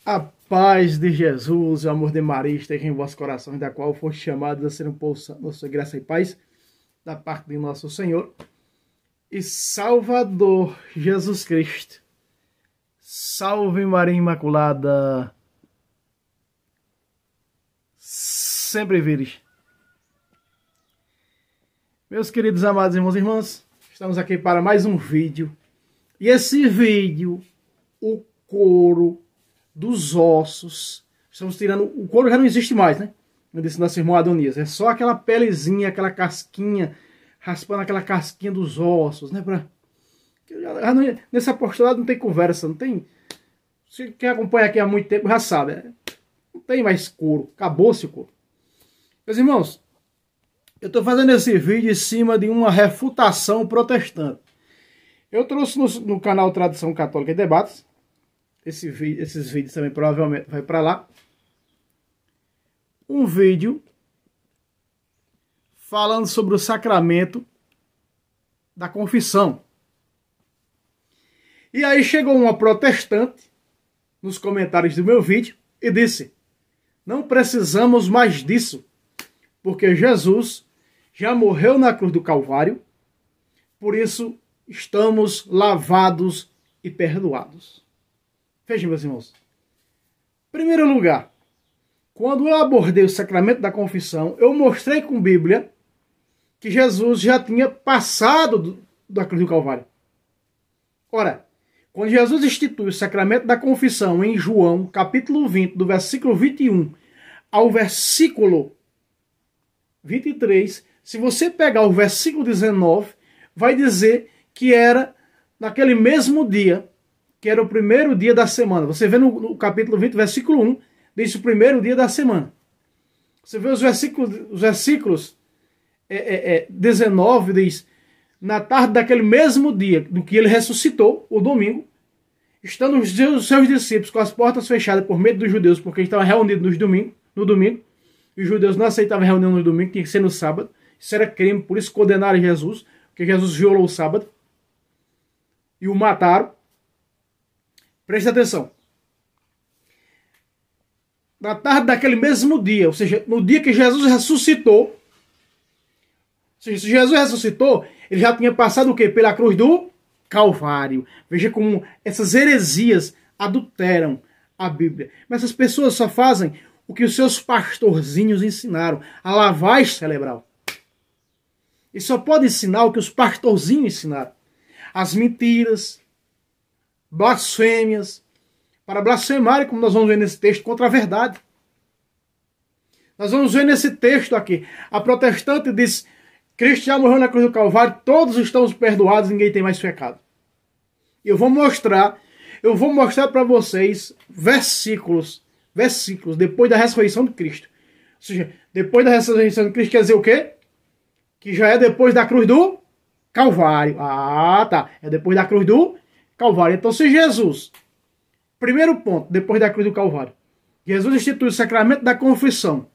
A paz de Jesus e o amor de Maria esteja em vossos corações, da qual foste chamados a ser um povo santo, nossa graça e paz, da parte de nosso Senhor e Salvador Jesus Cristo. Salve Maria Imaculada, sempre virgem. Meus queridos amados irmãos e irmãs, estamos aqui para mais um vídeo. E esse vídeo, o couro dos ossos, estamos tirando, o couro já não existe mais, né? Eu disse nosso irmão Adonias, é só aquela pelezinha, aquela casquinha, raspando aquela casquinha dos ossos, né? Nesse apostolado não tem conversa, não tem... Quem acompanha aqui há muito tempo já sabe, não tem mais couro, acabou-se o couro. Meus irmãos, eu estou fazendo esse vídeo em cima de uma refutação protestante. Eu trouxe no canal Tradição Católica e Debates, esses vídeos também provavelmente vai para lá, um vídeo falando sobre o sacramento da confissão. E aí chegou uma protestante nos comentários do meu vídeo e disse: não precisamos mais disso, porque Jesus já morreu na cruz do Calvário, por isso estamos lavados e perdoados. Vejam, meus irmãos. Em primeiro lugar, quando eu abordei o sacramento da confissão, eu mostrei com Bíblia que Jesus já tinha passado da cruz do Calvário. Ora, quando Jesus institui o sacramento da confissão em João, capítulo 20, do versículo 21 ao versículo 23, se você pegar o versículo 19, vai dizer que era naquele mesmo dia, que era o primeiro dia da semana. Você vê no capítulo 20, versículo 1, diz o primeiro dia da semana. Você vê os versículos 19, diz: na tarde daquele mesmo dia do que ele ressuscitou, o domingo, estando os seus discípulos com as portas fechadas por medo dos judeus, porque eles estavam reunidos no domingo, e os judeus não aceitavam reunião no domingo, tinha que ser no sábado. Isso era crime, por isso condenaram Jesus, porque Jesus violou o sábado e o mataram. Preste atenção. Na tarde daquele mesmo dia, ou seja, no dia que Jesus ressuscitou, ou seja, se Jesus ressuscitou, ele já tinha passado o quê? Pela cruz do Calvário. Veja como essas heresias adulteram a Bíblia. Mas essas pessoas só fazem o que os seus pastorzinhos ensinaram, a lavagem cerebral. E só pode ensinar o que os pastorzinhos ensinaram. As mentiras, blasfêmias, para blasfemarem, como nós vamos ver nesse texto, contra a verdade. Nós vamos ver nesse texto aqui, a protestante diz: Cristo já morreu na cruz do Calvário, todos estamos perdoados, ninguém tem mais pecado. E eu vou mostrar para vocês versículos depois da ressurreição de Cristo. Ou seja, depois da ressurreição de Cristo quer dizer o quê? Que já é depois da cruz do Calvário. Ah, tá. É depois da cruz do Calvário. Então, se Jesus, primeiro ponto, depois da cruz do Calvário, Jesus instituiu o sacramento da confissão,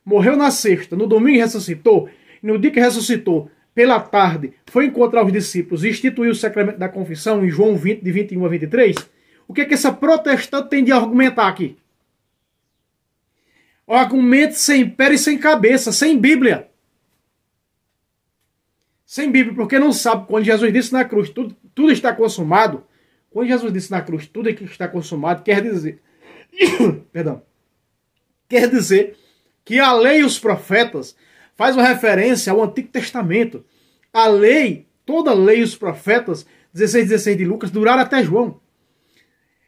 morreu na sexta, no domingo ressuscitou, e no dia que ressuscitou, pela tarde, foi encontrar os discípulos e instituiu o sacramento da confissão em João 20, de 21 a 23, o que é que essa protestante tem de argumentar aqui? Argumento sem pé e sem cabeça, sem Bíblia. Sem Bíblia, porque não sabe quando Jesus disse na cruz, tudo está consumado. Quando Jesus disse na cruz, tudo está consumado, quer dizer, perdão, quer dizer que a lei e os profetas faz uma referência ao Antigo Testamento. A lei, toda a lei e os profetas, 16 de Lucas, duraram até João.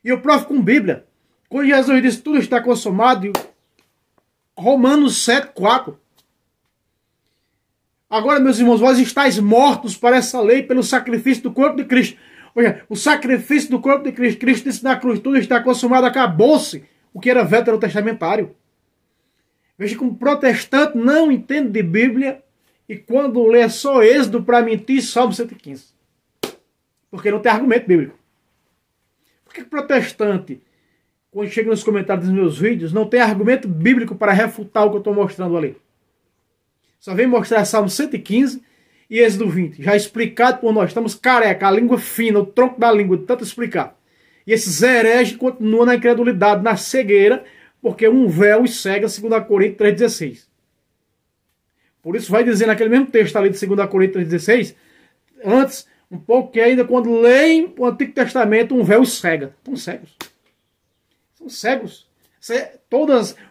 E eu provo com Bíblia. Quando Jesus disse tudo está consumado, Romanos 7:4. Agora, meus irmãos, vós estáis mortos para essa lei pelo sacrifício do corpo de Cristo. Olha, o sacrifício do corpo de Cristo. Cristo disse na cruz, tudo está consumado, acabou-se o que era veterotestamentário. Veja como o protestante não entende de Bíblia e quando lê só Êxodo para mentir, Salmo 115. Porque não tem argumento bíblico. Por que o protestante, quando chega nos comentários dos meus vídeos, não tem argumento bíblico para refutar o que eu estou mostrando ali? Só vem mostrar Salmo 115 e Êxodo 20. Já explicado por nós. Estamos careca, a língua fina, o tronco da língua, de tanto explicar. E esses hereges continuam na incredulidade, na cegueira, porque um véu os cega, 2 Coríntios 3,16. Por isso vai dizer naquele mesmo texto ali de 2 Coríntios 3,16, antes, um pouco que ainda quando leem o Antigo Testamento, um véu os cega. Estão cegos. São cegos.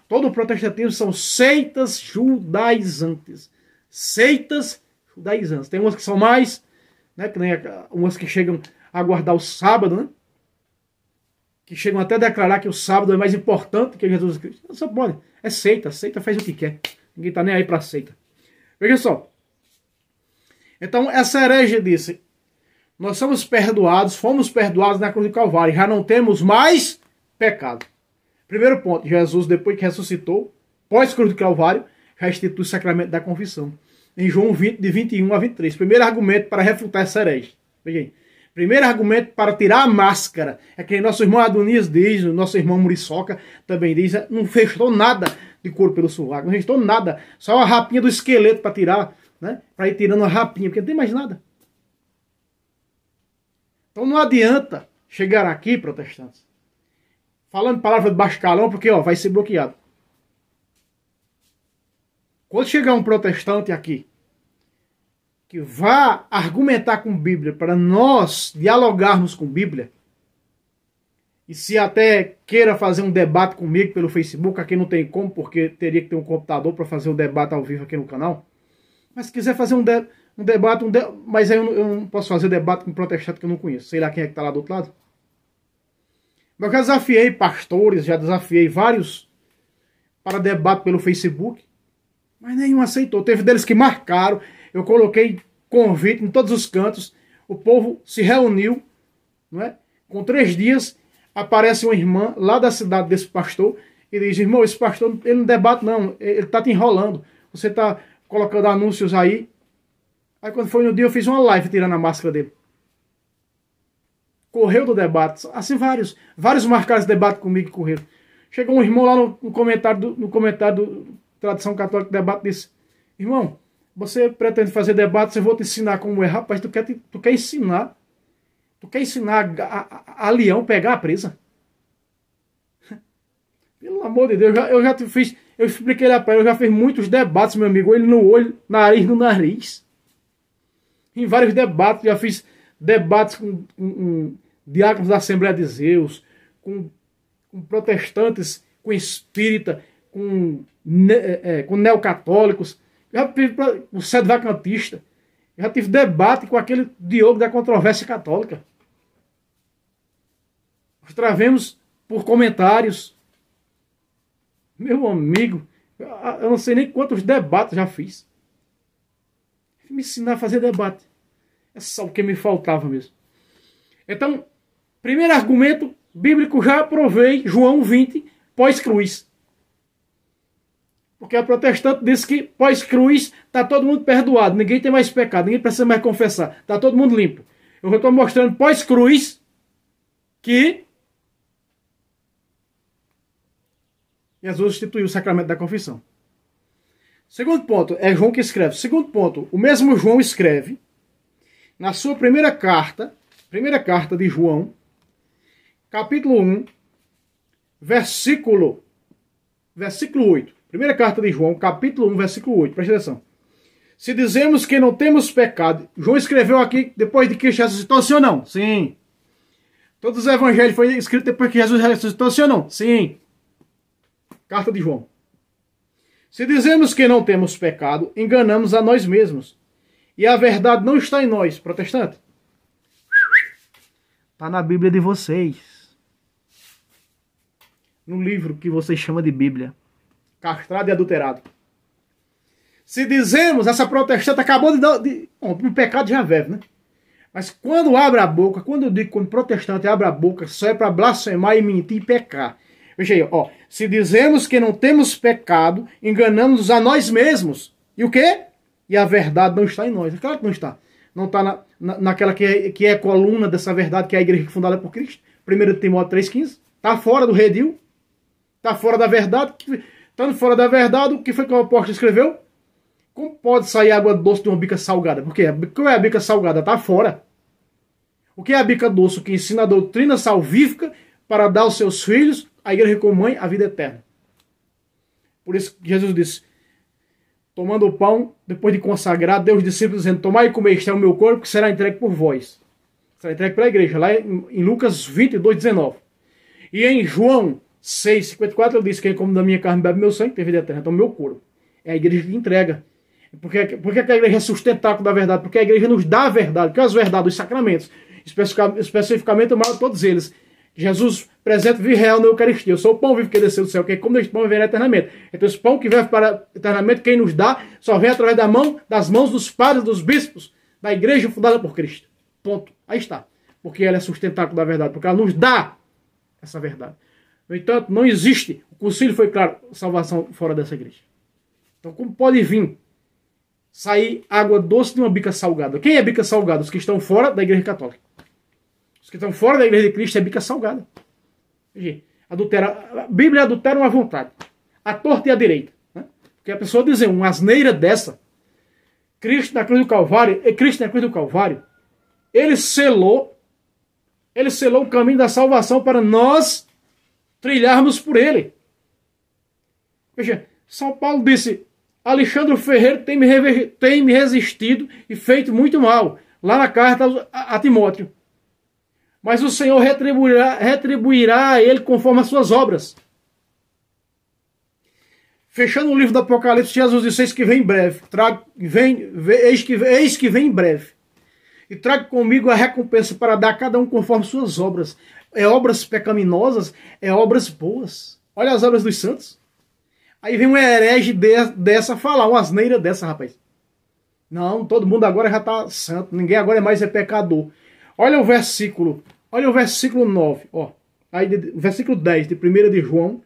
Todo o protestantismo são seitas judaizantes. Seitas judaizantes. Tem umas que são mais, né, que nem umas que chegam a guardar o sábado, né? Que chegam até a declarar que o sábado é mais importante que Jesus Cristo. Não só pode. É seita. Seita faz o que quer. Ninguém está nem aí para seita. Veja só. Então, essa herege disse: nós somos perdoados, fomos perdoados na cruz do Calvário. Já não temos mais pecado. Primeiro ponto. Jesus, depois que ressuscitou, pós-cruz do Calvário, já institui o sacramento da confissão. Em João 20, de 21 a 23. Primeiro argumento para refutar essa herege. Veja aí. Primeiro argumento para tirar a máscara. É que nosso irmão Adonias diz, nosso irmão Muriçoca também diz, não fechou nada de couro pelo sovaco, não fechou nada. Só a rapinha do esqueleto para tirar, né? Para ir tirando a rapinha, porque não tem mais nada. Então não adianta chegar aqui, protestantes, falando palavra de baixo calão, porque ó, vai ser bloqueado. Quando chegar um protestante aqui, que vá argumentar com Bíblia, para nós dialogarmos com Bíblia, e se até queira fazer um debate comigo pelo Facebook, aqui não tem como, porque teria que ter um computador para fazer o debate ao vivo aqui no canal, mas se quiser fazer um debate, mas aí eu não posso fazer debate com um protestante que eu não conheço, sei lá quem é que está lá do outro lado. Mas eu já desafiei pastores, já desafiei vários para debate pelo Facebook, mas nenhum aceitou. Teve deles que marcaram, eu coloquei convite em todos os cantos, o povo se reuniu, não é? Com 3 dias, aparece uma irmã lá da cidade desse pastor e diz: irmão, esse pastor ele não debate não, ele está te enrolando, você está colocando anúncios aí. Aí quando foi no dia eu fiz uma live tirando a máscara dele. Correu do debate, assim vários marcaram esse debate comigo e correram. Chegou um irmão lá no comentário do Tradição Católica do Debate, disse: irmão, você pretende fazer debate, eu vou te ensinar como é. Rapaz, tu quer ensinar a leão pegar a presa? Pelo amor de Deus, eu expliquei lá para ele, eu já fiz muitos debates, meu amigo, olho no olho, nariz no nariz. Em vários debates, já fiz debates com diáconos da Assembleia de Deus, com protestantes, com espírita, com neocatólicos, já tive com sede vacantista, já tive debate com aquele Diogo da controvérsia católica. Nós travemos por comentários. Meu amigo, eu não sei nem quantos debates já fiz. Me ensinar a fazer debate. É só o que me faltava mesmo. Então, primeiro argumento bíblico, já provei, João 20, pós-cruz. Porque a protestante disse que pós-cruz está todo mundo perdoado, ninguém tem mais pecado, ninguém precisa mais confessar, está todo mundo limpo. Eu estou mostrando pós-cruz que Jesus instituiu o sacramento da confissão. Segundo ponto, é João que escreve. Segundo ponto, o mesmo João escreve na sua primeira carta de João, capítulo 1, versículo 8. Primeira carta de João, capítulo 1, versículo 8. Presta atenção. Se dizemos que não temos pecado, João escreveu aqui depois de que Jesus ressuscitou, sim ou não? Sim. Todos os evangelhos foram escritos depois que Jesus ressuscitou, sim ou não? Sim. Carta de João. Se dizemos que não temos pecado, enganamos a nós mesmos. E a verdade não está em nós, protestante. Está na Bíblia de vocês. No livro que vocês chamam de Bíblia. Castrado e adulterado. Se dizemos, essa protestante acabou de dar... um pecado já vive, né? Mas quando abre a boca, quando eu digo que o protestante abre a boca, só é para blasfemar e mentir e pecar. Veja aí, ó. Se dizemos que não temos pecado, enganamos a nós mesmos. E o quê? E a verdade não está em nós. É claro que não está. Não está naquela que é coluna dessa verdade, que é a igreja fundada por Cristo. 1 Timóteo 3,15. Está fora do redil. Está fora da verdade. Estando fora da verdade, o que foi que o apóstolo escreveu? Como pode sair água doce de uma bica salgada? Porque qual é a bica salgada? Está fora. O que é a bica doce? Que ensina a doutrina salvífica para dar aos seus filhos, a igreja como mãe, a vida eterna. Por isso que Jesus disse, tomando o pão, depois de consagrar, deu os discípulos dizendo, tomai e comei, este é o meu corpo, que será entregue por vós. Será entregue pela igreja, lá em Lucas 22, 19. E em João 6, 54, ele diz, quem come da minha carne e bebe meu sangue, tem vida eterna. Então, meu corpo. É a igreja que entrega. Por que a igreja é sustentáculo da verdade? Porque a igreja nos dá a verdade. Que é as verdades, os sacramentos. Especificamente, eu mando todos eles. Jesus presente vive real na Eucaristia. Eu sou o pão vivo que desceu do céu. Quem come deste pão viverá eternamente. Então esse pão que vive para eternamente, quem nos dá, só vem através das mãos dos padres, dos bispos, da igreja fundada por Cristo. Ponto. Aí está. Porque ela é sustentáculo da verdade. Porque ela nos dá essa verdade. No entanto, não existe. O concílio foi claro. Salvação fora dessa igreja. Então como pode vir sair água doce de uma bica salgada? Quem é bica salgada? Os que estão fora da igreja católica. Os que estão fora da igreja de Cristo é bica salgada. A Bíblia adultera à vontade. A torta e a direita. Né? Porque a pessoa dizer uma asneira dessa, Cristo na cruz do Calvário, ele selou o caminho da salvação para nós trilharmos por ele. Veja, São Paulo disse, Alexandre Ferreira tem me resistido e feito muito mal. Lá na carta a Timóteo. Mas o Senhor retribuirá a ele conforme as suas obras. Fechando o livro do Apocalipse, Jesus disse, eis que vem em breve. Eis que vem em breve. E trago comigo a recompensa para dar a cada um conforme suas obras. É obras pecaminosas, é obras boas. Olha as obras dos santos. Aí vem um herege dessa falar, uma asneira dessa, rapaz. Não, todo mundo agora já está santo. Ninguém agora é pecador. Olha o versículo 9. Ó. Aí, versículo 10 de 1 de João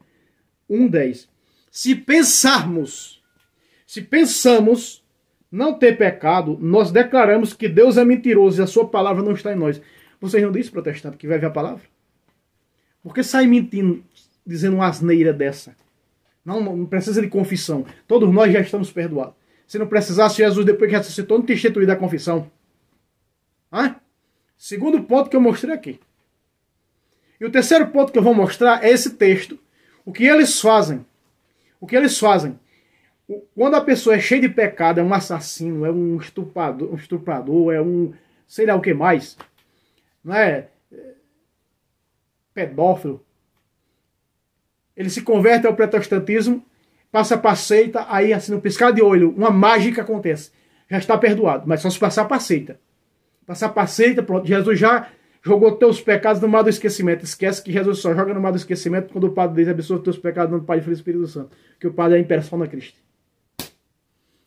1,10. Se pensamos não ter pecado, nós declaramos que Deus é mentiroso e a sua palavra não está em nós. Vocês não dizem, protestante, que vai ver a palavra? Por que sai mentindo, dizendo uma asneira dessa? Não precisa de confissão. Todos nós já estamos perdoados. Se não precisasse, Jesus, depois que ressuscitou, não tinha instituído a confissão. Segundo ponto que eu mostrei aqui. E o terceiro ponto que eu vou mostrar é esse texto. O que eles fazem? Quando a pessoa é cheia de pecado, é um assassino, é um estuprador, é um sei lá o que mais, não é? Pedófilo. Ele se converte ao protestantismo, passa para a seita, aí assim, no piscar de olho, uma mágica acontece. Já está perdoado, mas só se passar para a seita. Passar para a seita, pronto, Jesus já jogou teus pecados no mar do esquecimento. Esquece que Jesus só joga no mar do esquecimento quando o Padre diz, absolve teus pecados no Pai, Filho e Espírito Santo. Que o Padre é em persona Cristo.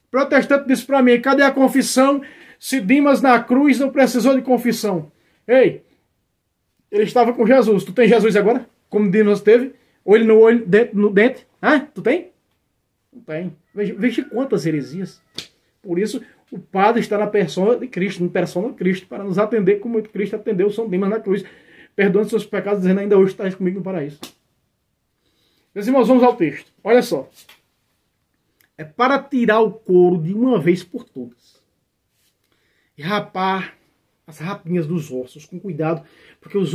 Protestante disse para mim, cadê a confissão? Se Dimas na cruz não precisou de confissão. Ei, ele estava com Jesus. Tu tem Jesus agora? Como Dimas teve? Olho no olho, dente no dente? Tu tem? Não tem. Veja quantas heresias. Por isso, o padre está na persona de Cristo, na persona de Cristo, para nos atender como Cristo atendeu São Dimas na cruz, perdoando seus pecados, dizendo, ainda hoje estás comigo no paraíso. Meus irmãos, vamos ao texto. Olha só. É para tirar o couro de uma vez por todas. E rapar as rapinhas dos ossos, com cuidado, porque os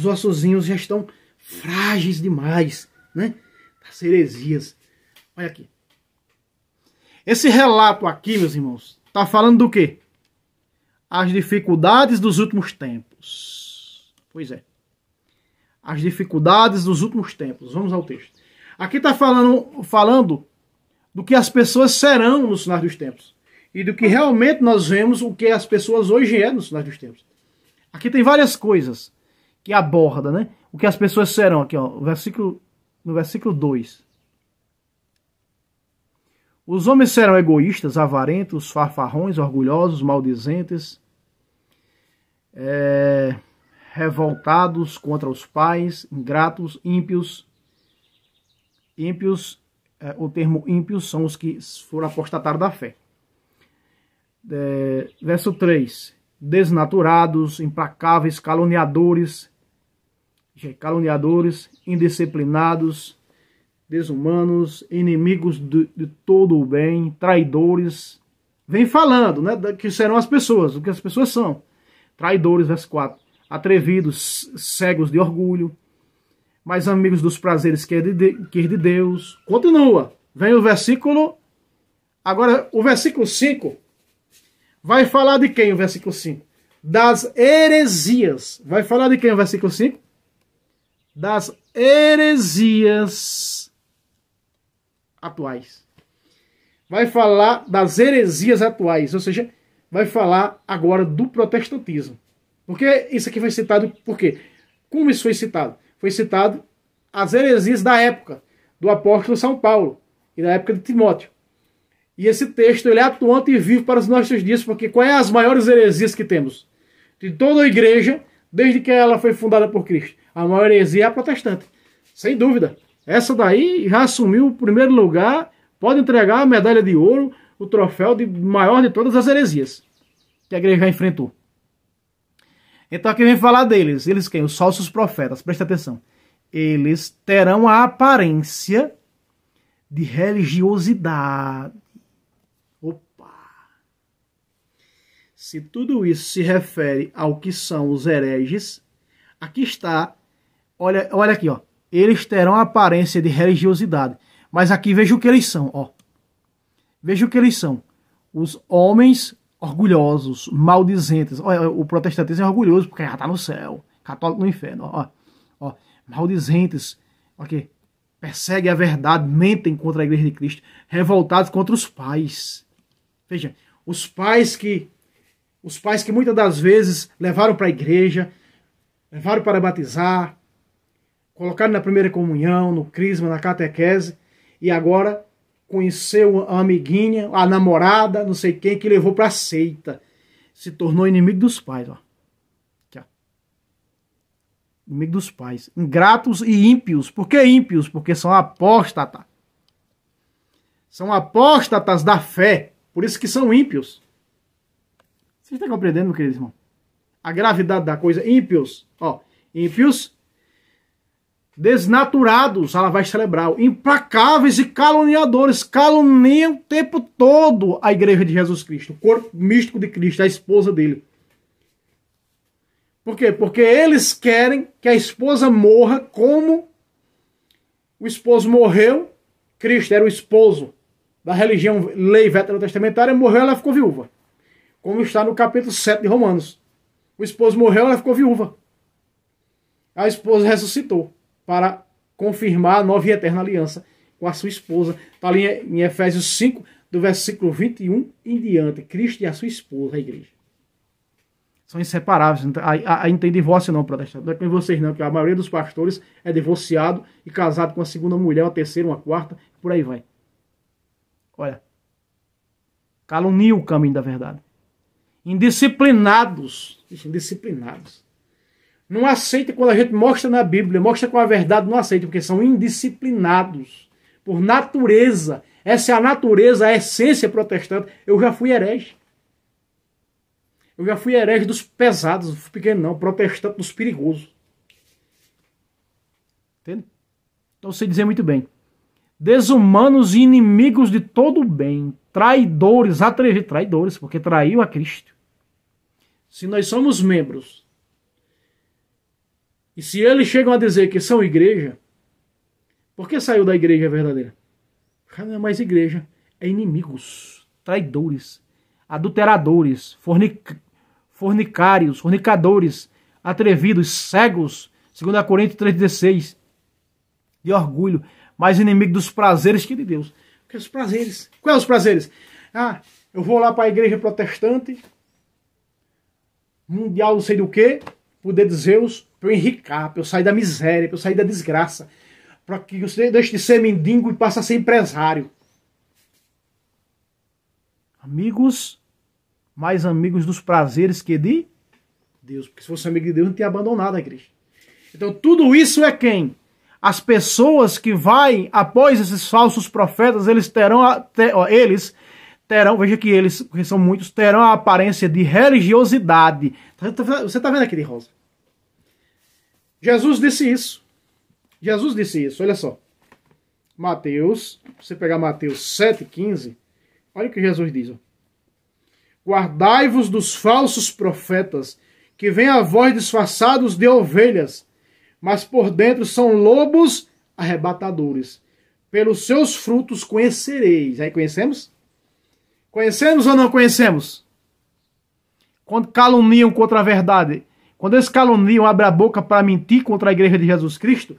ossozinhos já estão frágeis demais, né? Das heresias. Olha aqui. Esse relato aqui, meus irmãos, está falando do quê? As dificuldades dos últimos tempos. Pois é. As dificuldades dos últimos tempos. Vamos ao texto. Aqui está falando do que as pessoas serão nos finais dos tempos. E do que realmente nós vemos o que as pessoas hoje é nos finais dos tempos. Aqui tem várias coisas que aborda, né? O que as pessoas serão. Aqui, ó, no versículo 2. Os homens serão egoístas, avarentos, farfarrões, orgulhosos, maldizentes, revoltados contra os pais, ingratos, ímpios. O termo ímpios são os que foram apostatados da fé. Verso 3. Desnaturados, implacáveis, caluniadores, indisciplinados, desumanos, inimigos de todo o bem, traidores. Vem falando, né, que serão as pessoas, o que as pessoas são. traidores, verso 4. Atrevidos, cegos de orgulho, mais amigos dos prazeres que de Deus. Continua. Vem o versículo... Agora, o versículo 5 vai falar de quem, o versículo 5? Das heresias. Vai falar de quem o versículo 5? Das heresias atuais. Vai falar das heresias atuais, ou seja, vai falar agora do protestantismo. Porque isso aqui foi citado, por quê? Como isso foi citado? Foi citado as heresias da época do apóstolo São Paulo e da época de Timóteo. E esse texto ele é atuante e vivo para os nossos dias, porque quais são as maiores heresias que temos? De toda a igreja, desde que ela foi fundada por Cristo. A maior heresia é a protestante. Sem dúvida. Essa daí já assumiu o primeiro lugar, pode entregar a medalha de ouro, o troféu de maior de todas as heresias que a igreja já enfrentou. Então aqui vem falar deles. Eles quem? Os falsos profetas. Presta atenção. Eles terão a aparência de religiosidade. Opa! Se tudo isso se refere ao que são os hereges, aqui está, olha aqui, ó. Eles terão a aparência de religiosidade. Mas aqui veja o que eles são, ó. Veja o que eles são. Os homens orgulhosos, maldizentes. Olha, o protestantismo é orgulhoso porque já está no céu. Católico no inferno, ó. Maldizentes, ok? Perseguem a verdade, mentem contra a igreja de Cristo, revoltados contra os pais. Veja, os pais que muitas das vezes levaram para a igreja, levaram para batizar, colocaram na primeira comunhão, no crisma, na catequese, e agora conheceu a amiguinha, a namorada, não sei quem, que levou para a seita. Se tornou inimigo dos pais, ó. Aqui, ó. Inimigo dos pais. Ingratos e ímpios. Por que ímpios? Porque são apóstatas. São apóstatas da fé. Por isso que são ímpios. Você está compreendendo, meu querido irmão? A gravidade da coisa. Ímpios. Ó, ímpios desnaturados, ela vai celebrar, implacáveis e caluniadores, caluniam o tempo todo a igreja de Jesus Cristo, o corpo místico de Cristo, a esposa dele. Por quê? Porque eles querem que a esposa morra como o esposo morreu. Cristo era o esposo da religião lei veterotestamentária, morreu, ela ficou viúva. Como está no capítulo 7 de Romanos. O esposo morreu, ela ficou viúva. A esposa ressuscitou para confirmar a nova e eterna aliança com a sua esposa. Está ali em Efésios 5, do versículo 21 em diante. Cristo e a sua esposa, a igreja. São inseparáveis. Aí não tem divórcio não, protestante. Não é com vocês não, que a maioria dos pastores é divorciado e casado com a segunda mulher, uma terceira, uma quarta, por aí vai. Olha. Calunia o caminho da verdade. Indisciplinados. Indisciplinados. Não aceita quando a gente mostra na Bíblia, mostra com a verdade, não aceita, porque são indisciplinados. Por natureza. Essa é a natureza, a essência protestante. Eu já fui herege. Eu já fui herege dos pesados, não fui pequeno não, protestante dos perigosos. Entende? Então você dizer muito bem. Desumanos e inimigos de todo o bem. Traidores, atrevidos. Traidores, porque traiu a Cristo. Se nós somos membros, e se eles chegam a dizer que são igreja, por que saiu da igreja verdadeira? Já não é mais igreja, é inimigos, traidores, adulteradores, fornicadores, atrevidos, cegos, 2 Coríntios 3,16, de orgulho, mais inimigo dos prazeres que de Deus. Que os prazeres? Quais os prazeres? Ah, eu vou lá para a igreja protestante, mundial não sei do que, poder de Zeus, para eu enricar, para eu sair da miséria, para eu sair da desgraça, para que você deixe de ser mendigo e passe a ser empresário. Amigos, mais amigos dos prazeres que de Deus. Porque se fosse amigo de Deus, não tinha abandonado a igreja. Então tudo isso é quem? As pessoas que vai após esses falsos profetas, eles terão, veja que eles, porque são muitos, terão a aparência de religiosidade. Você está vendo aqui de rosa? Jesus disse isso. Jesus disse isso, olha só. Mateus, você pegar Mateus 7,15, olha o que Jesus diz. Ó. Guardai-vos dos falsos profetas que vem a voz disfarçados de ovelhas, mas por dentro são lobos arrebatadores. Pelos seus frutos conhecereis. Aí conhecemos? Conhecemos ou não conhecemos? Quando caluniam contra a verdade, quando eles caluniam, abrem a boca para mentir contra a igreja de Jesus Cristo,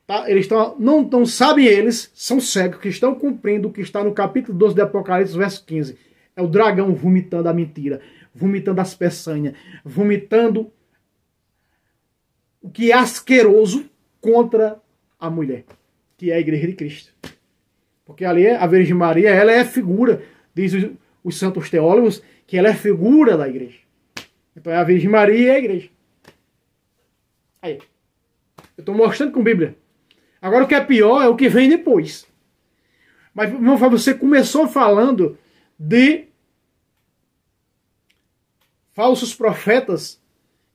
tá? Eles não sabem eles, são cegos, que estão cumprindo o que está no capítulo 12 de Apocalipse, verso 15. É o dragão vomitando a mentira, vomitando as peçanhas, vomitando o que é asqueroso contra a mulher, que é a igreja de Cristo. Porque ali a Virgem Maria, ela é figura, diz os santos teólogos, que ela é figura da igreja. Então é a Virgem Maria e a igreja. Aí. Eu estou mostrando com Bíblia. Agora o que é pior é o que vem depois. Mas, meu filho, você começou falando de falsos profetas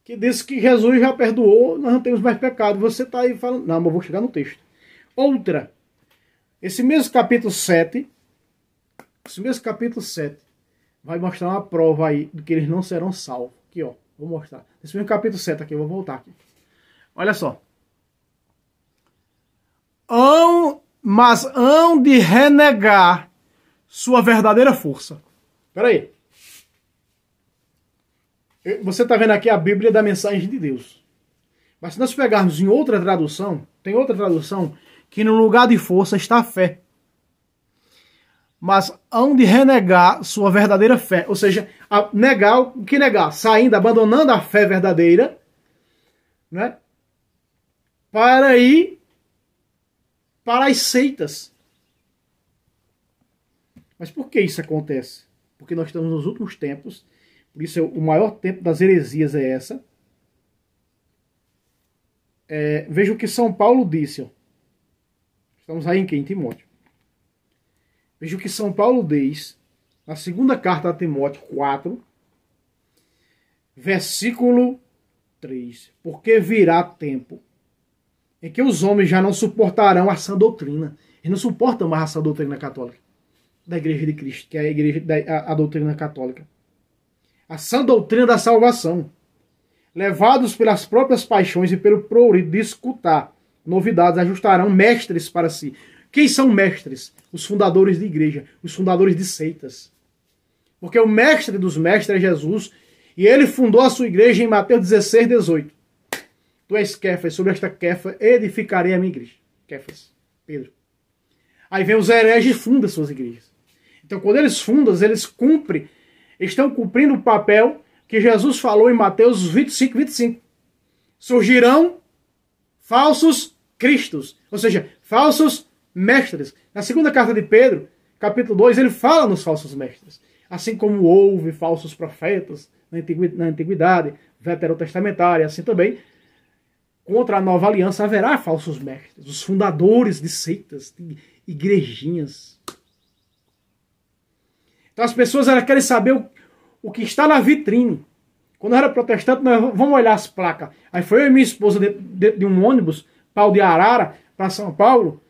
que dizem que Jesus já perdoou, nós não temos mais pecado. Você está aí falando... Não, mas eu vou chegar no texto. Outra. Esse mesmo capítulo 7 vai mostrar uma prova aí de que eles não serão salvos. Aqui, ó. Vou mostrar. Esse mesmo capítulo 7 aqui, eu vou voltar aqui. Olha só. Mas hão de renegar sua verdadeira força. Espera aí. Você está vendo aqui a Bíblia da Mensagem de Deus. Mas se nós pegarmos em outra tradução, tem outra tradução que no lugar de força está a fé. Mas hão de renegar sua verdadeira fé. Ou seja, negar, o que negar? Saindo, abandonando a fé verdadeira, né? Para ir para as seitas. Mas por que isso acontece? Porque nós estamos nos últimos tempos. Por isso o maior tempo das heresias é essa. Veja o que São Paulo disse. Ó. Estamos aí em quem? Em Timóteo. Veja o que São Paulo diz na segunda carta a Timóteo 4, versículo 3. Porque virá tempo em que os homens já não suportarão a sã doutrina. Eles não suportam mais a sã doutrina católica da Igreja de Cristo, que é a doutrina católica. A sã doutrina da salvação. Levados pelas próprias paixões e pelo prurido de escutar novidades, ajustarão mestres para si. Quem são mestres? Os fundadores de igreja, os fundadores de seitas. Porque o mestre dos mestres é Jesus, e ele fundou a sua igreja em Mateus 16, 18. Tu és Kéfas, sobre esta Kéfas edificarei a minha igreja. Kéfas, Pedro. Aí vem os hereges e fundam suas igrejas. Então quando eles fundam, eles cumprem, estão cumprindo o papel que Jesus falou em Mateus 25, 25. Surgirão falsos cristos, ou seja, falsos mestres. Na segunda carta de Pedro, capítulo 2, ele fala nos falsos mestres. Assim como houve falsos profetas na antiguidade, veterotestamentária, assim também, contra a nova aliança haverá falsos mestres, os fundadores de seitas, de igrejinhas. Então as pessoas elas querem saber o que está na vitrine. Quando eu era protestante, nós vamos olhar as placas. Aí foi eu e minha esposa dentro de um ônibus, pau de Arara, para São Paulo,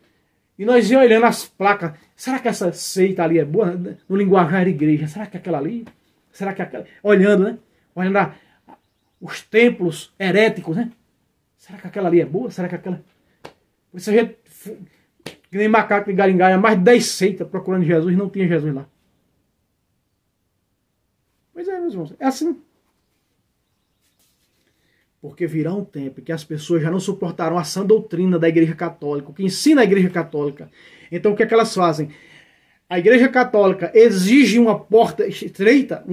e nós íamos olhando as placas. Será que essa seita ali é boa? No linguajar de igreja, será que é aquela ali? Será que é aquela? Olhando, né? Olhando os templos heréticos, né? Será que aquela ali é boa? Será que aquela... Por isso a gente, que nem macaco de galingaia, mais de 10 seitas procurando Jesus e não tinha Jesus lá. Pois é, meus irmãos, é assim. Porque virá um tempo que as pessoas já não suportarão a sã doutrina da Igreja Católica, o que ensina a Igreja Católica. Então o que é que elas fazem? A Igreja Católica exige uma porta estreita,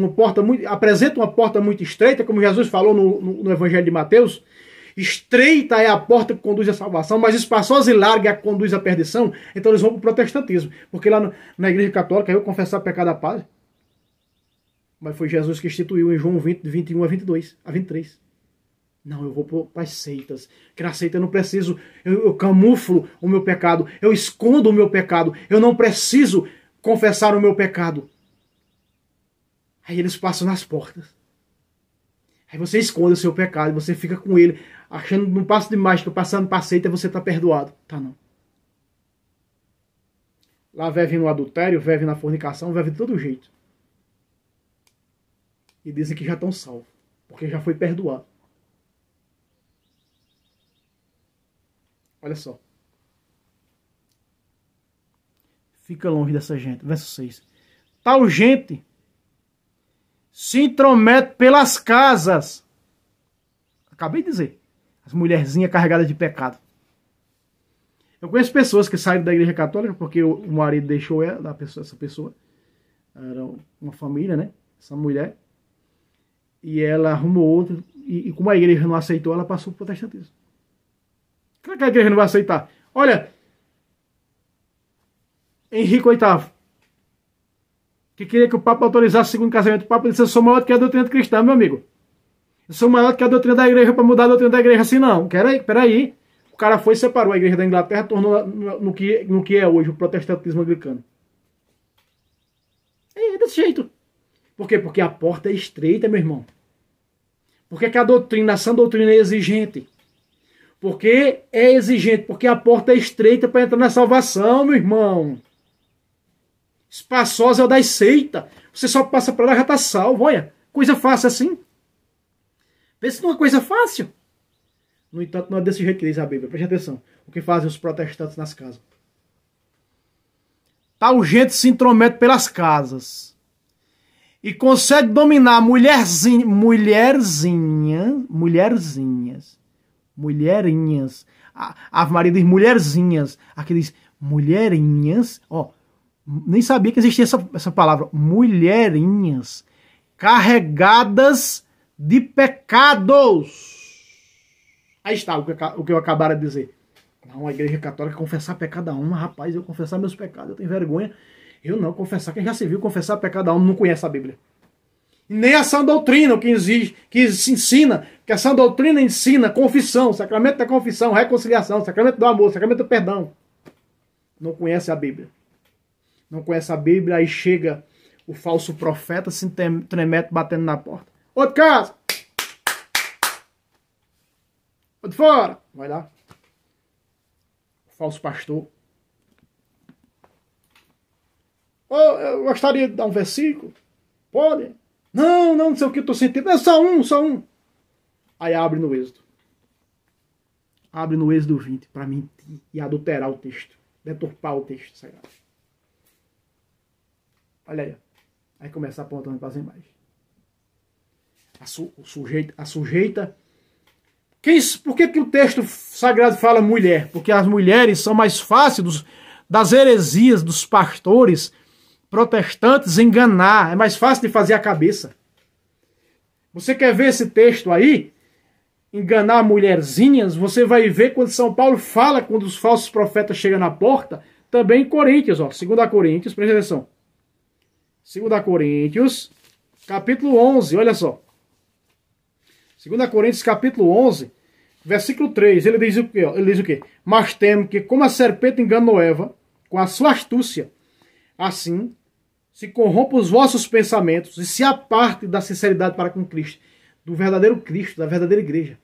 apresenta uma porta muito estreita, como Jesus falou no Evangelho de Mateus. Estreita é a porta que conduz à salvação, mas espaçosa e larga é a que conduz à perdição. Então eles vão para o protestantismo. Porque lá na Igreja Católica, eu confessar pecado a padre. Mas foi Jesus que instituiu em João 20, 21 a 22, a 23. Não, eu vou para as seitas. Que na seita eu não preciso, eu camuflo o meu pecado, eu escondo o meu pecado, eu não preciso confessar o meu pecado. Aí eles passam nas portas. Aí você esconde o seu pecado, você fica com ele, achando num passo de mágica, passando para a seita, você está perdoado. Tá não. Lá vive no adultério, vive na fornicação, vive de todo jeito. E dizem que já estão salvos. porque já foi perdoado. Olha só. Fica longe dessa gente. Verso 6. Tal gente se intromete pelas casas. Acabei de dizer. As mulherzinhas carregadas de pecado. Eu conheço pessoas que saíram da igreja católica porque o marido deixou ela, essa pessoa. Era uma família, né? Essa mulher. E ela arrumou outro. E como a igreja não aceitou, ela passou para o protestantismo. Claro que a igreja não vai aceitar. Olha, Henrique VIII, que queria que o Papa autorizasse o segundo casamento. O Papa disse: eu sou maior do que a doutrina cristã, meu amigo. Eu sou maior do que a doutrina da igreja para mudar a doutrina da igreja assim, não. Peraí. O cara foi e separou a igreja da Inglaterra, tornou no que é hoje o protestantismo anglicano. É desse jeito. Por quê? Porque a porta é estreita, meu irmão. Por que a sã doutrina é exigente? Porque é exigente, porque a porta é estreita para entrar na salvação, meu irmão. Espaçosa é o das seitas. Você só passa para lá e já está salvo. Olha, coisa fácil assim. Pensa numa coisa fácil. No entanto, não é desse jeito que diz a Bíblia. Preste atenção. O que fazem os protestantes nas casas. Tal gente se intromete pelas casas. E consegue dominar mulherinhas. A Maria diz mulherzinhas. Aqui diz mulherinhas. Ó, nem sabia que existia essa palavra. Mulherinhas. Carregadas de pecados. Aí está o que eu acabaram de dizer. Não, a igreja católica confessar pecado a alma. Rapaz, eu confessar meus pecados, eu tenho vergonha. Eu não confessar. Quem já se viu confessar pecado a alma não conhece a Bíblia. E nem a sã doutrina, o que se ensina. Que a sã doutrina ensina confissão, sacramento da confissão, reconciliação, sacramento do amor, sacramento do perdão. Não conhece a Bíblia. Não conhece a Bíblia, aí chega o falso profeta, se tremete batendo na porta. Ô de casa! Ô de fora! Vai lá. O falso pastor. Oh, eu gostaria de dar um versículo. Pode? Não sei o que eu estou sentindo. É só um. Aí abre no Êxodo. Abre no Êxodo 20 para mentir e adulterar o texto. Deturpar o texto sagrado. Olha aí. Aí começa apontando para as imagens. A sujeita. Por que o texto sagrado fala mulher? Porque as mulheres são mais fáceis das heresias dos pastores protestantes enganar. É mais fácil de fazer a cabeça. Você quer ver esse texto aí? Enganar mulherzinhas? Você vai ver quando São Paulo fala, quando os falsos profetas chegam na porta, também em Coríntios, ó. 2 Coríntios, presta atenção. 2 Coríntios, capítulo 11, olha só. 2 Coríntios, capítulo 11, versículo 3, ele diz o quê? Ele diz o quê? Mas temo que, como a serpente enganou Eva, com a sua astúcia, assim se corrompa os vossos pensamentos e se aparte da sinceridade para com Cristo, do verdadeiro Cristo, da verdadeira igreja,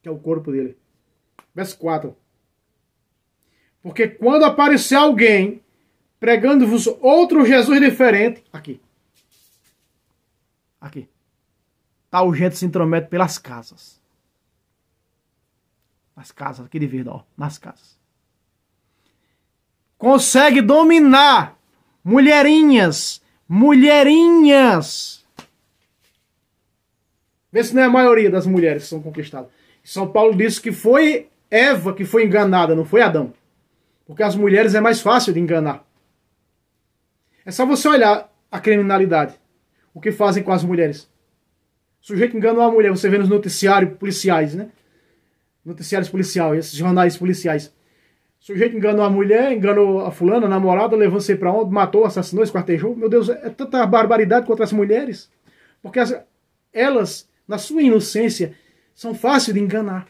que é o corpo dele. Verso 4. Porque quando aparecer alguém pregando-vos outro Jesus diferente, aqui, tal gente se intromete pelas casas. Nas casas, aqui de verde, ó, nas casas. Consegue dominar mulherinhas. Vê se não é a maioria das mulheres que são conquistadas. São Paulo disse que foi Eva que foi enganada, não foi Adão. Porque as mulheres é mais fácil de enganar. É só você olhar a criminalidade. O que fazem com as mulheres. O sujeito engana uma mulher, você vê nos noticiários policiais, né? Noticiários policiais, esses jornais policiais. O sujeito enganou a mulher, enganou a fulana, a namorada, levou você pra onde, matou, assassinou, esquartejou. Meu Deus, é tanta barbaridade contra as mulheres. Porque elas, na sua inocência, são fáceis de enganar.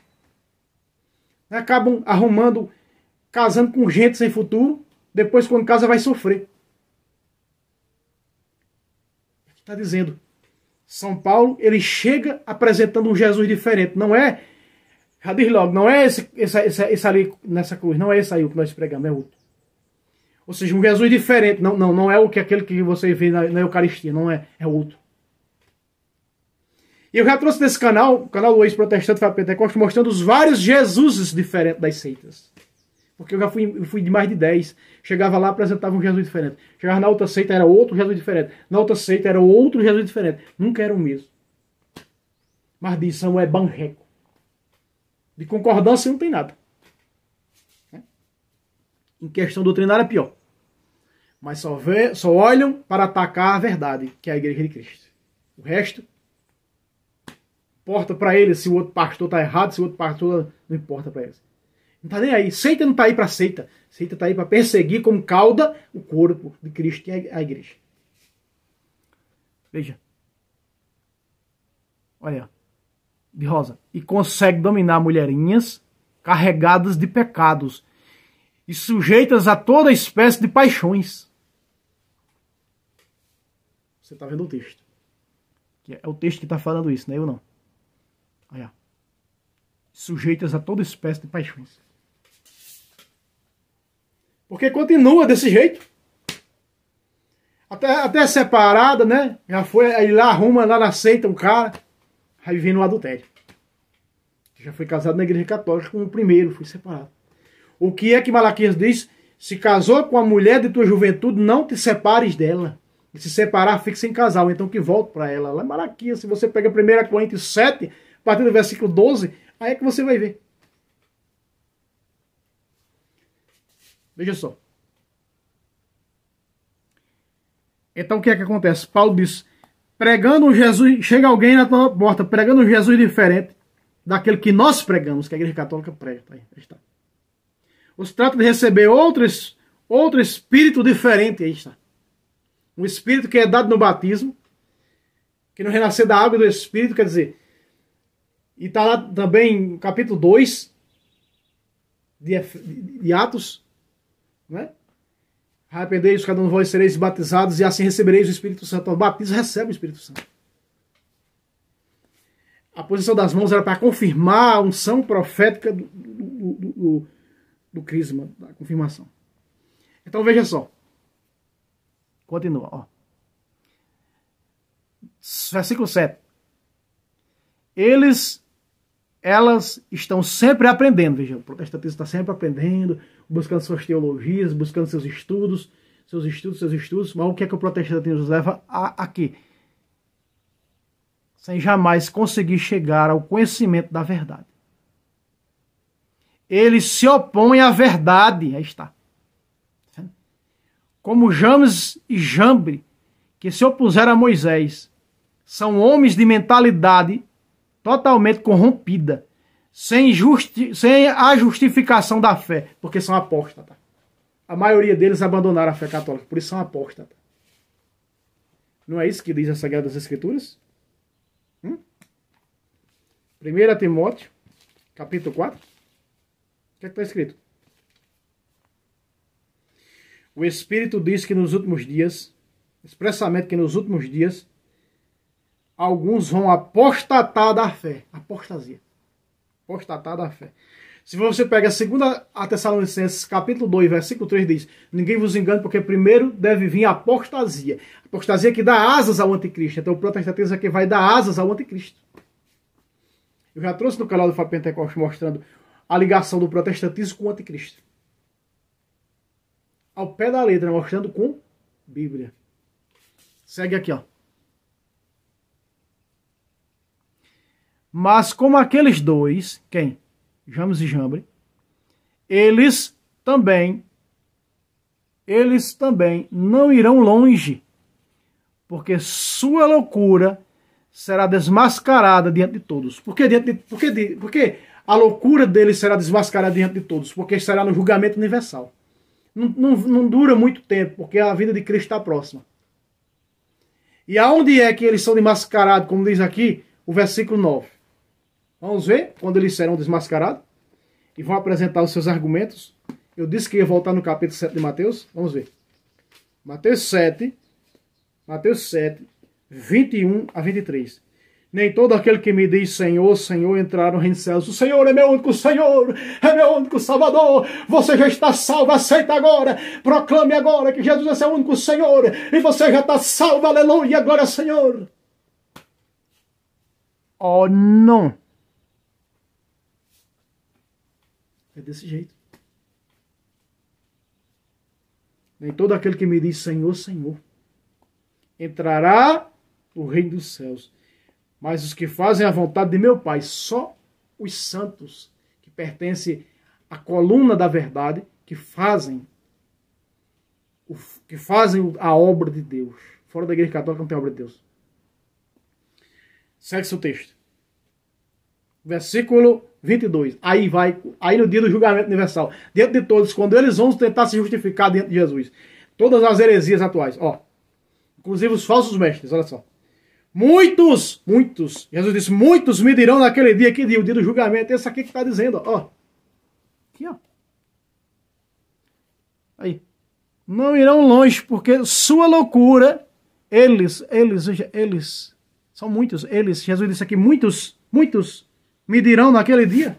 Acabam arrumando, casando com gente sem futuro, depois quando casa vai sofrer. Está dizendo, São Paulo, ele chega apresentando um Jesus diferente. Não é, já diz logo, não é esse ali nessa cruz, não é esse aí o que nós pregamos, é outro. Ou seja, um Jesus diferente, não é aquele que você vê na Eucaristia, não é, é outro. E eu já trouxe nesse canal, o canal do ex-protestante Fábio Pentecoste, mostrando os vários Jesuses diferentes das seitas. Porque eu já fui de mais de 10. Chegava lá, apresentava um Jesus diferente. Chegava na outra seita, era outro Jesus diferente. Na outra seita, era outro Jesus diferente. Nunca era o mesmo. Mas de São é banreco. De concordância não tem nada. Em questão doutrinária é pior. Mas só olham para atacar a verdade, que é a Igreja de Cristo. O resto, importa para eles se o outro pastor está errado, se o outro pastor não importa para eles. Não está nem aí. Seita não está aí para seita. Seita está aí para perseguir como cauda o corpo de Cristo, que é a Igreja. Veja. Olha. De rosa. E consegue dominar mulherinhas carregadas de pecados e sujeitas a toda espécie de paixões. Você está vendo o texto. Que é o texto que está falando isso, não é eu não. Olha. Sujeitas a toda espécie de paixões. Porque continua desse jeito. Até separada, né? Já foi, aí lá arruma, lá aceita um cara. Aí vem no adultério. Já foi casado na igreja católica com o primeiro, foi separado. O que é que Malaquias diz? Se casou com a mulher de tua juventude, não te separes dela. E se separar, fique sem casal. Então que volte para ela. Lá em Malaquias, se você pega 1 Coríntios 7, a partir do versículo 12, aí é que você vai ver. Veja só. Então o que é que acontece? Paulo diz, pregando um Jesus, chega alguém na tua porta, pregando um Jesus diferente daquele que nós pregamos, que a igreja católica prega. Tá aí, está. Os trata de receber outro espírito diferente, aí está. Um espírito que é dado no batismo, que não renascer da água e do espírito, quer dizer, e está lá também no capítulo 2 de Atos, né? Arrependei-vos, cada um de vós sereis batizados e assim recebereis o Espírito Santo. O batismo recebe o Espírito Santo. A posição das mãos era para confirmar a unção profética do crisma, da confirmação. Então veja só. Continua, ó. Versículo 7. Elas estão sempre aprendendo, veja, o protestantismo está sempre aprendendo, buscando suas teologias, buscando seus estudos, mas o que é que o protestantismo nos leva a quê? Sem jamais conseguir chegar ao conhecimento da verdade. Eles se opõem à verdade, aí está. Como James e Jambre, que se opuseram a Moisés, são homens de mentalidade totalmente corrompida, sem a justificação da fé, porque são apóstatas. A maioria deles abandonaram a fé católica, por isso são apóstatas. Não é isso que diz a Sagrada Escrituras? 1 Timóteo, capítulo 4. O que é que está escrito? O Espírito diz que nos últimos dias, expressamente que nos últimos dias, alguns vão apostatar da fé. Apostasia. Apostatar da fé. Se você pega a Tessalonicenses, capítulo 2, versículo 3, diz, ninguém vos engane, porque primeiro deve vir a apostasia. Apostasia que dá asas ao anticristo. Então o protestantismo é que vai dar asas ao anticristo. Eu já trouxe no canal do Fábio Pentecoste mostrando a ligação do protestantismo com o anticristo. Ao pé da letra, mostrando com Bíblia. Segue aqui, ó. Mas como aqueles dois, quem? James e Jambre, eles também não irão longe, porque sua loucura será desmascarada diante de todos. Por que a loucura deles será desmascarada diante de todos? Porque será no julgamento universal. Não dura muito tempo, porque a vida de Cristo está próxima. E aonde é que eles são desmascarados, como diz aqui o versículo 9? Vamos ver quando eles serão desmascarados e vão apresentar os seus argumentos. Eu disse que ia voltar no capítulo 7 de Mateus. Vamos ver. Mateus 7, 21 a 23. Nem todo aquele que me diz Senhor, Senhor entrará no reino dos céus. O Senhor é meu único Senhor, é meu único Salvador. Você já está salvo, aceita agora. Proclame agora que Jesus é o único Senhor. E você já está salvo, aleluia, glória ao Senhor. ou não. É desse jeito. Nem todo aquele que me diz Senhor, Senhor, entrará no reino dos céus. Mas os que fazem a vontade de meu Pai, só os santos que pertencem à coluna da verdade, que fazem a obra de Deus. Fora da igreja católica não tem obra de Deus. Segue-se o texto. Versículo 22. Aí no dia do julgamento universal, diante de todos, quando eles vão tentar se justificar diante de Jesus. Todas as heresias atuais. Inclusive os falsos mestres, olha só. Muitos, Jesus disse, muitos me dirão naquele dia, que dia? O dia do julgamento. Esse aqui que está dizendo, Aqui, Aí. Não irão longe, porque sua loucura, eles, são muitos, Jesus disse aqui, muitos me dirão naquele dia.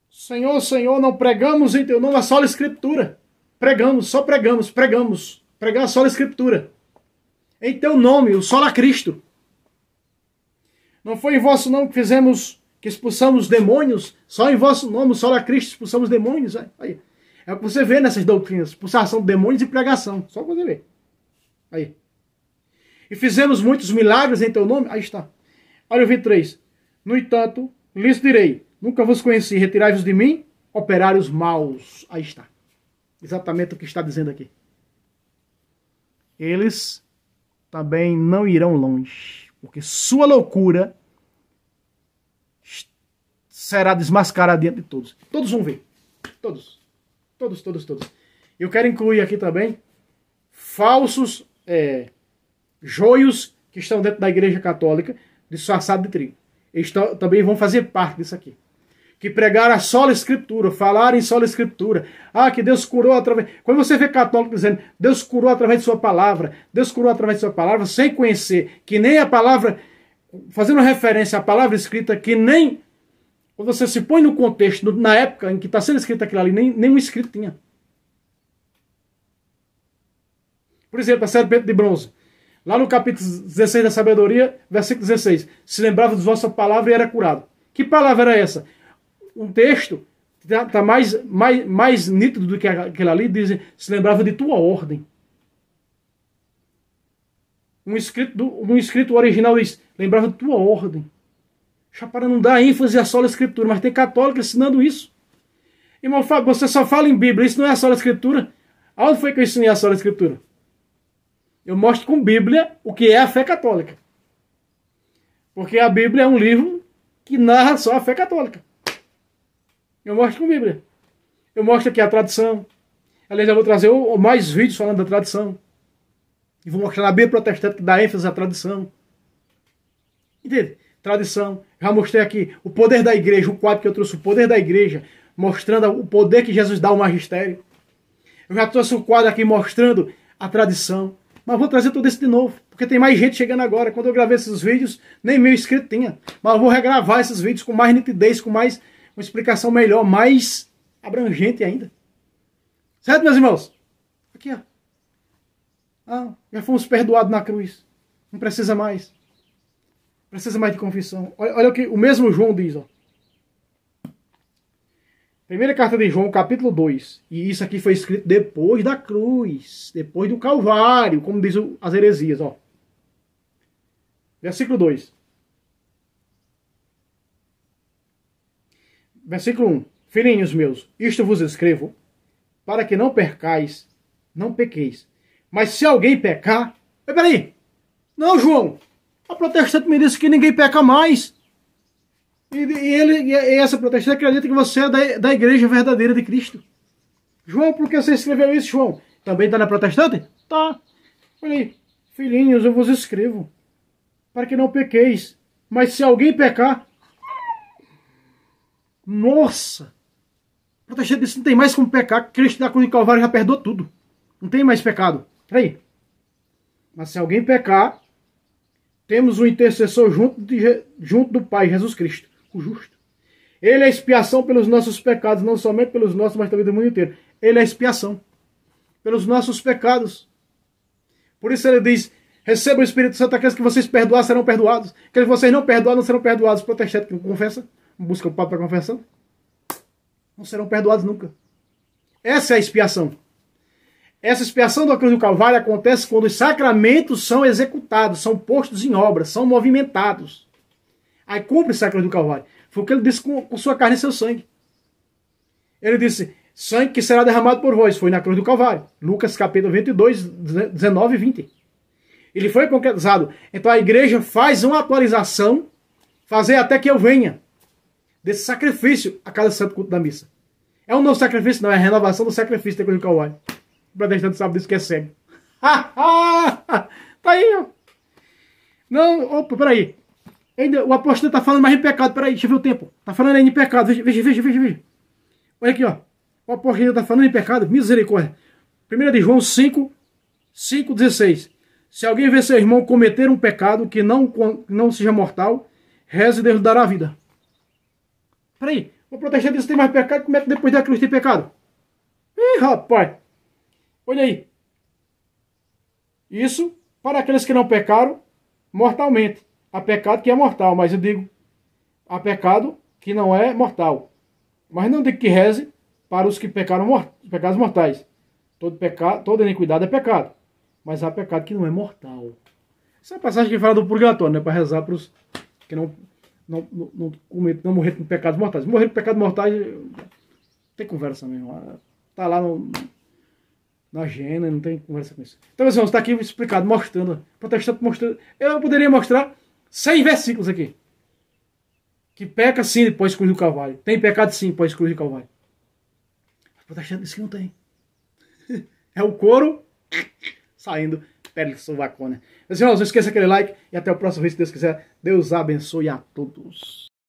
Senhor, Senhor, não pregamos em teu nome a sola escritura. Pregamos, só pregamos. Pregar a sola escritura. Em teu nome, o sola Cristo. Não foi em vosso nome que expulsamos demônios? Só em vosso nome, o sola Cristo, expulsamos demônios. Aí. É o que você vê nessas doutrinas. Expulsação de demônios e pregação. Só o que você vê. Aí. E fizemos muitos milagres em teu nome. Aí está. Olha o 23. No entanto, lhes direi, nunca vos conheci, retirai-vos de mim, operários maus. Aí está. Exatamente o que está dizendo aqui. Eles também não irão longe, porque sua loucura será desmascarada diante de todos. Todos vão ver. Todos. Eu quero incluir aqui também falsos joios que estão dentro da igreja católica, disfarçado de trigo. Eles também vão fazer parte disso aqui. Que pregaram a sola escritura, falaram em sola escritura. Que Deus curou através... Quando você vê católico dizendo, Deus curou através de sua palavra, sem conhecer que nem a palavra, fazendo referência à palavra escrita, que nem, quando você se põe no contexto, na época em que está sendo escrito aquilo ali, nem um escrito tinha. Por exemplo, a serpente de bronze. Lá no capítulo 16 da sabedoria, versículo 16. Se lembrava de vossa palavra e era curado. Que palavra era essa? Um texto está mais nítido do que aquele ali, diz, se lembrava de tua ordem. Um escrito original diz, lembrava de tua ordem. Já para não dar ênfase à sola escritura, mas tem católico ensinando isso. Irmão, você só fala em Bíblia, isso não é a sola escritura. Aonde foi que eu ensinei a sola escritura? Eu mostro com Bíblia o que é a fé católica. Porque a Bíblia é um livro que narra só a fé católica. Eu mostro com Bíblia. Eu mostro aqui a tradição. Aliás, eu vou trazer mais vídeos falando da tradição. E vou mostrar na Bíblia protestante que dá ênfase à tradição. Entende? Tradição. Já mostrei aqui o poder da igreja, o quadro que eu trouxe, o poder da igreja, mostrando o poder que Jesus dá ao magistério. Eu já trouxe um quadro aqui mostrando a tradição. Mas vou trazer tudo isso de novo, porque tem mais gente chegando agora. Quando eu gravei esses vídeos, nem 1000 inscritos tinha. Mas eu vou regravar esses vídeos com mais nitidez, com mais uma explicação melhor, mais abrangente ainda. Certo, meus irmãos? Aqui, já fomos perdoados na cruz. Não precisa mais. Precisa mais de confissão. Olha o que o mesmo João diz, Primeira carta de João, capítulo 2. E isso aqui foi escrito depois da cruz, depois do Calvário, como diz as heresias, Versículo 2. Versículo 1. Filhinhos meus, isto vos escrevo, para que não percais, não pequeis. Mas se alguém pecar... Peraí! Não, João! A protestante me disse que ninguém peca mais. E essa protestante acredita que você é da igreja verdadeira de Cristo. João, por que você escreveu isso, João? Também está na protestante? Tá. Olha aí. Filhinhos, eu vos escrevo, para que não pequeis. Mas se alguém pecar... Nossa! O protestante disse que não tem mais como pecar. Cristo da cruz do Calvário já perdoou tudo. Não tem mais pecado. Peraí. Mas se alguém pecar, temos um intercessor junto do Pai, Jesus Cristo, o justo. Ele é expiação pelos nossos pecados, não somente pelos nossos, mas também do mundo inteiro. Ele é expiação pelos nossos pecados. Por isso ele diz, Receba o Espírito Santo, aqueles que vocês perdoar serão perdoados. Aqueles que vocês não perdoar não serão perdoados. Os protestantes que não confessam, buscam o Papa para confessão, não serão perdoados nunca. Essa é a expiação. Essa expiação da cruz do Calvário acontece quando os sacramentos são executados, são postos em obra, são movimentados. Aí cumpre-se a cruz do Calvário. Foi o que ele disse com sua carne e seu sangue. Ele disse, sangue que será derramado por vós. Foi na cruz do Calvário. Lucas capítulo 22, 19 e 20. Ele foi concretizado. Então a igreja faz uma atualização, fazer até que eu venha, desse sacrifício a cada santo culto da missa. É um novo sacrifício? Não, é a renovação do sacrifício da cruz do Calvário. O protestante sabe disso que é cego. Tá aí, ó. Não, opa, peraí. Ainda, o apóstolo está falando mais em pecado. Peraí, deixa eu ver o tempo. Está falando aí em pecado. Veja. Olha aqui, ó. O apóstolo está falando em pecado. Misericórdia. 1 de João 5:16. Se alguém vê seu irmão cometer um pecado que não seja mortal, reze e Deus dará a vida. Peraí. O protestante diz que tem mais pecado. Como é que depois da cruz tem pecado? Ih, rapaz. Olha aí. Isso para aqueles que não pecaram mortalmente. Há pecado que é mortal, mas eu digo, há pecado que não é mortal. Mas não digo que reze para os que pecaram pecados mortais. Todo pecado, toda iniquidade é pecado. Mas há pecado que não é mortal. Essa é a passagem que fala do purgatório, né? Para rezar para os que não morrer com pecados mortais. Morrer com pecados mortais, tem conversa mesmo. Está lá na agenda, não tem conversa com isso. Então, meus irmãos, está aqui explicado, mostrando. Protestante mostrando. Eu poderia mostrar 100 versículos aqui. Que peca sim depois cruz do Calvário. Tem pecado sim depois cruz do Calvário. O protestante diz que não tem. É o couro saindo pele sovacona. Meus irmãos, não esqueça aquele like e até o próximo vídeo, se Deus quiser. Deus abençoe a todos.